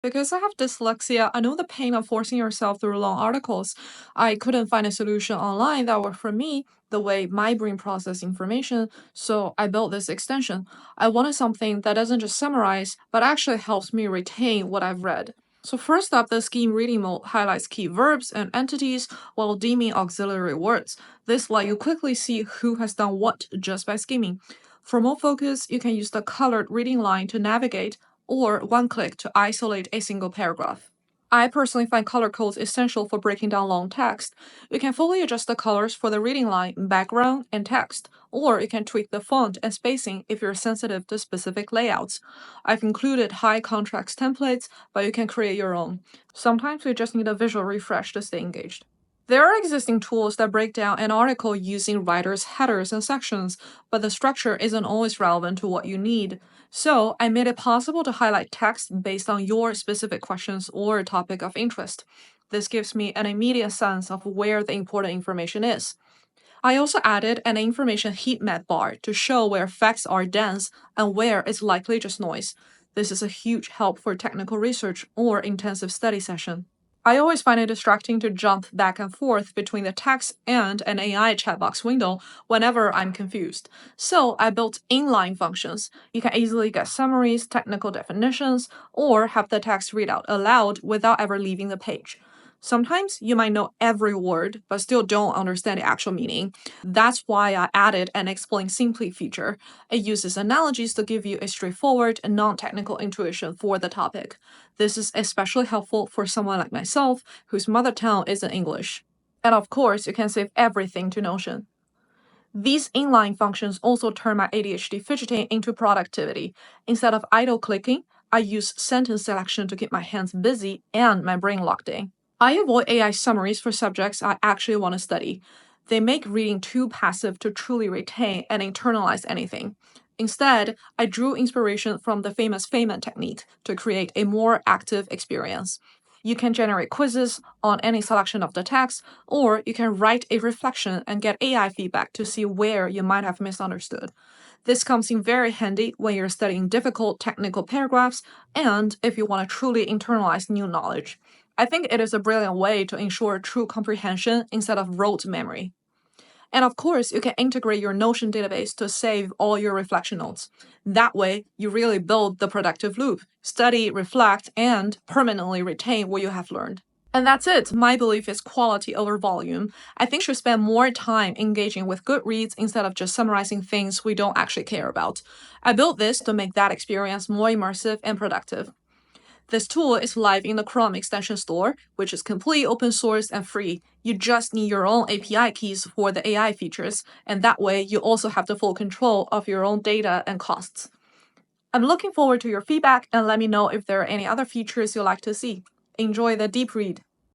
Because I have dyslexia, I know the pain of forcing yourself through long articles. I couldn't find a solution online that worked for me, the way my brain processes information, so I built this extension. I wanted something that doesn't just summarize, but actually helps me retain what I've read. So first up, the scheme reading mode highlights key verbs and entities while dimming auxiliary words. This lets you quickly see who has done what just by skimming. For more focus, you can use the colored reading line to navigate, or one click to isolate a single paragraph. I personally find color codes essential for breaking down long text. You can fully adjust the colors for the reading line, background, and text, or you can tweak the font and spacing if you're sensitive to specific layouts. I've included high contrast templates, but you can create your own. Sometimes we just need a visual refresh to stay engaged. There are existing tools that break down an article using writers' headers and sections, but the structure isn't always relevant to what you need. So, I made it possible to highlight text based on your specific questions or topic of interest. This gives me an immediate sense of where the important information is. I also added an information heat map bar to show where facts are dense and where it's likely just noise. This is a huge help for technical research or intensive study session. I always find it distracting to jump back and forth between the text and an AI chat box window whenever I'm confused. So I built inline functions. You can easily get summaries, technical definitions, or have the text read out aloud without ever leaving the page. Sometimes you might know every word, but still don't understand the actual meaning. That's why I added an explain simply feature. It uses analogies to give you a straightforward and non-technical intuition for the topic. This is especially helpful for someone like myself whose mother tongue isn't English. And of course, you can save everything to Notion. These inline functions also turn my ADHD fidgeting into productivity. Instead of idle clicking, I use sentence selection to keep my hands busy and my brain locked in. I avoid AI summaries for subjects I actually want to study. They make reading too passive to truly retain and internalize anything. Instead, I drew inspiration from the famous Feynman technique to create a more active experience. You can generate quizzes on any selection of the text, or you can write a reflection and get AI feedback to see where you might have misunderstood. This comes in very handy when you're studying difficult technical paragraphs and if you want to truly internalize new knowledge. I think it is a brilliant way to ensure true comprehension instead of rote memory. And of course, you can integrate your Notion database to save all your reflection notes. That way, you really build the productive loop, study, reflect, and permanently retain what you have learned. And that's it. My belief is quality over volume. I think we should spend more time engaging with good reads instead of just summarizing things we don't actually care about. I built this to make that experience more immersive and productive. This tool is live in the Chrome extension store, which is completely open source and free. You just need your own API keys for the AI features, and that way you also have the full control of your own data and costs. I'm looking forward to your feedback and let me know if there are any other features you'd like to see. Enjoy the deep read.